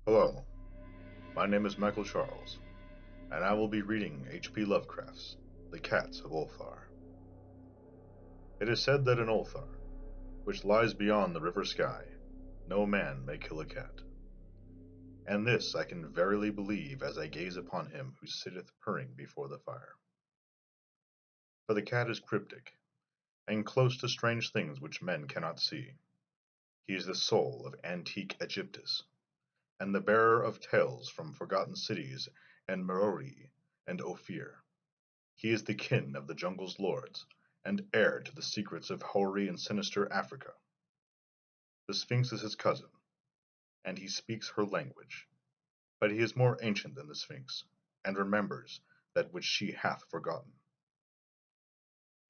Hello, my name is M.Charles, and I will be reading H.P. Lovecraft's The Cats of Ulthar. It is said that in Ulthar, which lies beyond the river sky, no man may kill a cat. And this I can verily believe as I gaze upon him who sitteth purring before the fire. For the cat is cryptic, and close to strange things which men cannot see. He is the soul of antique Egyptus, and the bearer of tales from forgotten cities and Meroe and Ophir. He is the kin of the jungle's lords, and heir to the secrets of hoary and sinister Africa. The Sphinx is his cousin, and he speaks her language, but he is more ancient than the Sphinx, and remembers that which she hath forgotten.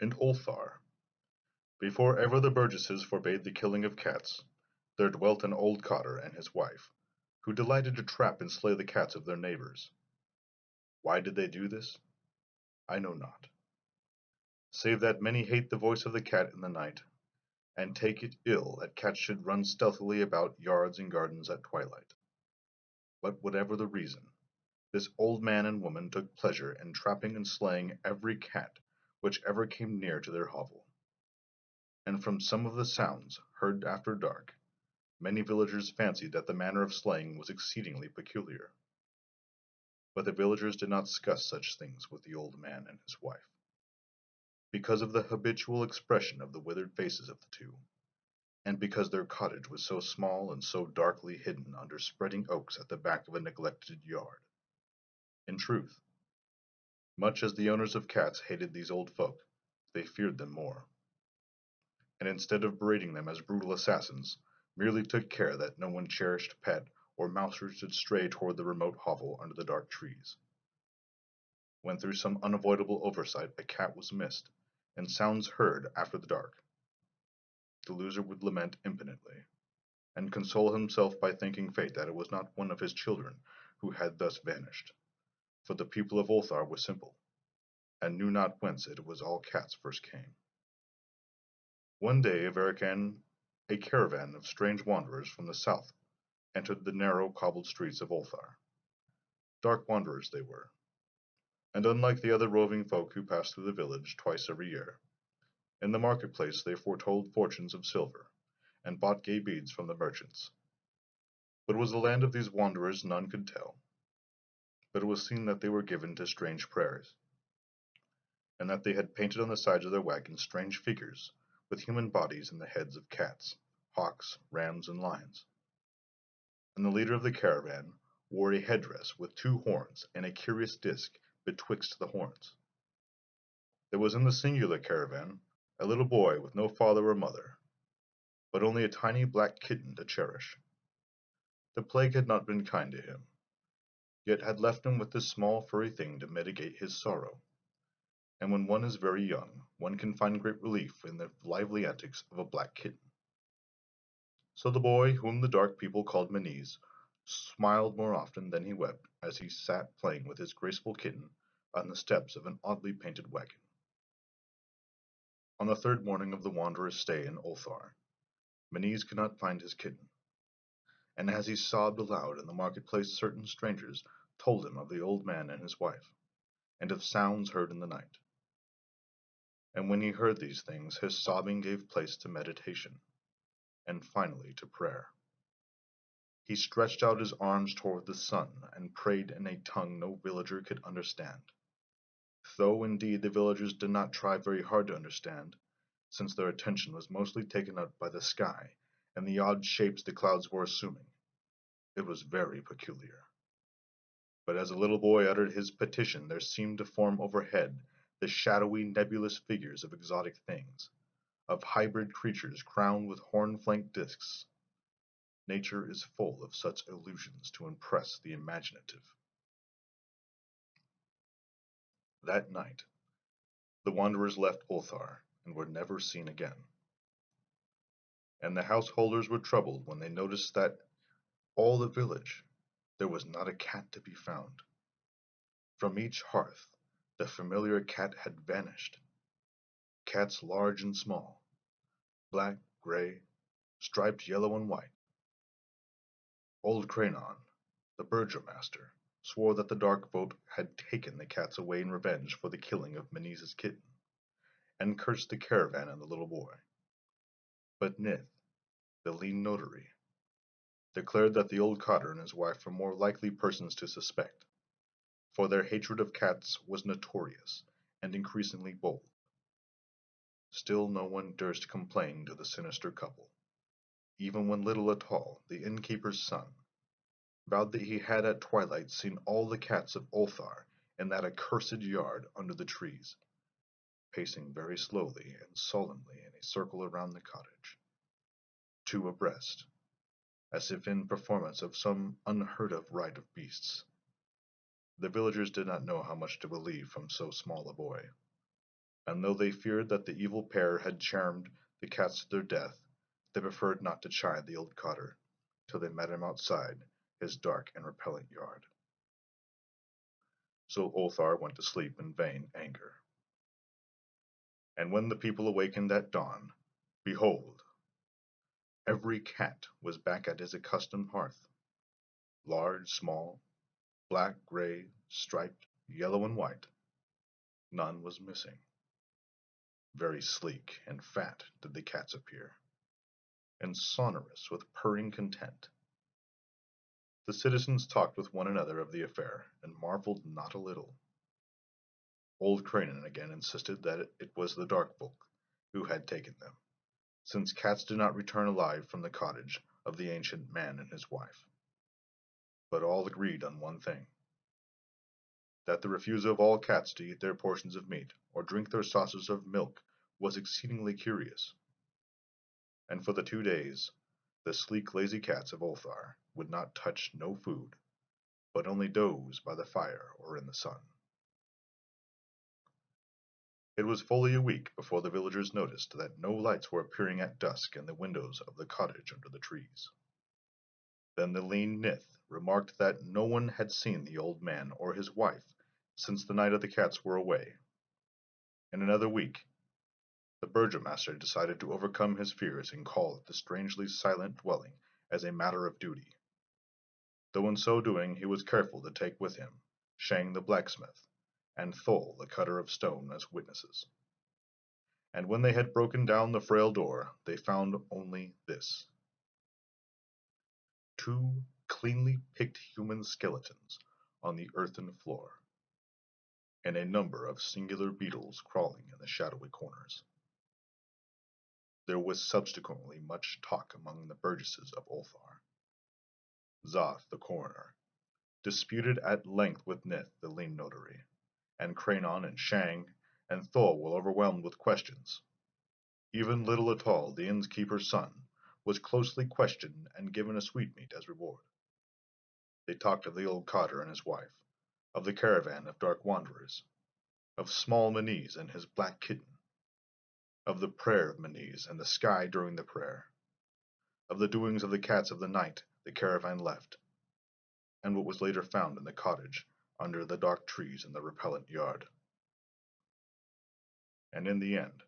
In Ulthar, before ever the burgesses forbade the killing of cats, there dwelt an old cotter and his wife, who delighted to trap and slay the cats of their neighbors. Why did they do this? I know not, save that many hate the voice of the cat in the night, and take it ill that cats should run stealthily about yards and gardens at twilight. But whatever the reason, this old man and woman took pleasure in trapping and slaying every cat which ever came near to their hovel. And from some of the sounds heard after dark, many villagers fancied that the manner of slaying was exceedingly peculiar. But the villagers did not discuss such things with the old man and his wife, because of the habitual expression of the withered faces of the two, and because their cottage was so small and so darkly hidden under spreading oaks at the back of a neglected yard. In truth, much as the owners of cats hated these old folk, they feared them more, and instead of berating them as brutal assassins, merely took care that no one cherished pet or mouser should stray toward the remote hovel under the dark trees. When through some unavoidable oversight a cat was missed, and sounds heard after the dark, the loser would lament impotently, and console himself by thanking fate that it was not one of his children who had thus vanished, for the people of Ulthar were simple, and knew not whence it was all cats first came. One day a caravan of strange wanderers from the south entered the narrow cobbled streets of Ulthar. Dark wanderers they were, and unlike the other roving folk who passed through the village twice every year, in the marketplace they foretold fortunes of silver, and bought gay beads from the merchants. What was the land of these wanderers none could tell, but it was seen that they were given to strange prayers, and that they had painted on the sides of their wagons strange figures, with human bodies and the heads of cats, hawks, rams, and lions. And the leader of the caravan wore a headdress with two horns and a curious disc betwixt the horns. There was in the singular caravan a little boy with no father or mother, but only a tiny black kitten to cherish. The plague had not been kind to him, yet had left him with this small furry thing to mitigate his sorrow, and when one is very young, one can find great relief in the lively antics of a black kitten. So the boy, whom the dark people called Manise, smiled more often than he wept as he sat playing with his graceful kitten on the steps of an oddly painted wagon. On the third morning of the wanderer's stay in Ulthar, Manise could not find his kitten, and as he sobbed aloud in the marketplace certain strangers told him of the old man and his wife, and of sounds heard in the night. And when he heard these things, his sobbing gave place to meditation, and finally to prayer. He stretched out his arms toward the sun, and prayed in a tongue no villager could understand, though indeed the villagers did not try very hard to understand, since their attention was mostly taken up by the sky and the odd shapes the clouds were assuming. It was very peculiar. But as the little boy uttered his petition there seemed to form overhead the shadowy nebulous figures of exotic things, of hybrid creatures crowned with horn-flanked discs. Nature is full of such illusions to impress the imaginative. That night, the wanderers left Ulthar and were never seen again, and the householders were troubled when they noticed that all the village there was not a cat to be found. From each hearth the familiar cat had vanished. Cats large and small, black, gray, striped yellow and white. Old Cranon, The burgomaster swore that the dark vote had taken the cats away in revenge for the killing of Maniz's kitten, and cursed the caravan and the little boy. But Nith, the lean notary, declared that the old cotter and his wife were more likely persons to suspect, for their hatred of cats was notorious and increasingly bold. Still no one durst complain to the sinister couple, even when little Atal, the innkeeper's son, vowed that he had at twilight seen all the cats of Ulthar in that accursed yard under the trees, pacing very slowly and solemnly in a circle around the cottage, two abreast, as if in performance of some unheard-of rite of beasts. The villagers did not know how much to believe from so small a boy, and though they feared that the evil pair had charmed the cats to their death, they preferred not to chide the old cotter till they met him outside his dark and repellent yard. So Ulthar went to sleep in vain anger. And when the people awakened at dawn, behold, every cat was back at his accustomed hearth. Large, small, black, gray, striped, yellow, and white, none was missing. Very sleek and fat did the cats appear, and sonorous with purring content. The citizens talked with one another of the affair, and marveled not a little. Old Cranen again insisted that it was the dark folk who had taken them, since cats did not return alive from the cottage of the ancient man and his wife. But all agreed on one thing, that the refusal of all cats to eat their portions of meat, or drink their saucers of milk, was exceedingly curious. And for the 2 days, the sleek lazy cats of Ulthar would not touch no food, but only doze by the fire or in the sun. It was fully a week before the villagers noticed that no lights were appearing at dusk in the windows of the cottage under the trees. Then the lean Nith remarked that no one had seen the old man or his wife since the night of the cats were away. In another week, the burgomaster decided to overcome his fears and call at the strangely silent dwelling as a matter of duty, though in so doing he was careful to take with him Shang the blacksmith and Thol the cutter of stone as witnesses. And when they had broken down the frail door, they found only this: 2 cleanly picked human skeletons on the earthen floor, and a number of singular beetles crawling in the shadowy corners. There was subsequently much talk among the burgesses of Ulthar. Zoth, the coroner, disputed at length with Nith, the lean notary, and Cranon and Shang and Thol were overwhelmed with questions. Even little Atal, the innkeeper's son, was closely questioned and given a sweetmeat as reward. They talked of the old cotter and his wife, of the caravan of dark wanderers, of small Maniz and his black kitten, of the prayer of Maniz and the sky during the prayer, of the doings of the cats of the night the caravan left, and what was later found in the cottage under the dark trees in the repellent yard. And in the end,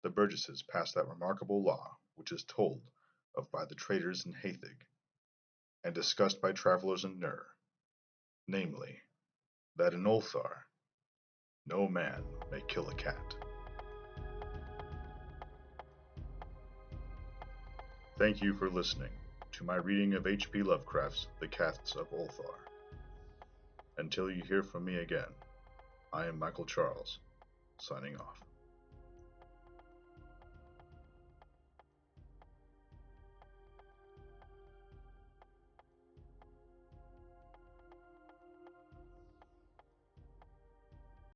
the burgesses passed that remarkable law which is told of by the traders in Hathig, and discussed by travelers in Nur, namely, that in Ulthar no man may kill a cat. Thank you for listening to my reading of H.P. Lovecraft's The Cats of Ulthar. Until you hear from me again, I am M.Charles, signing off.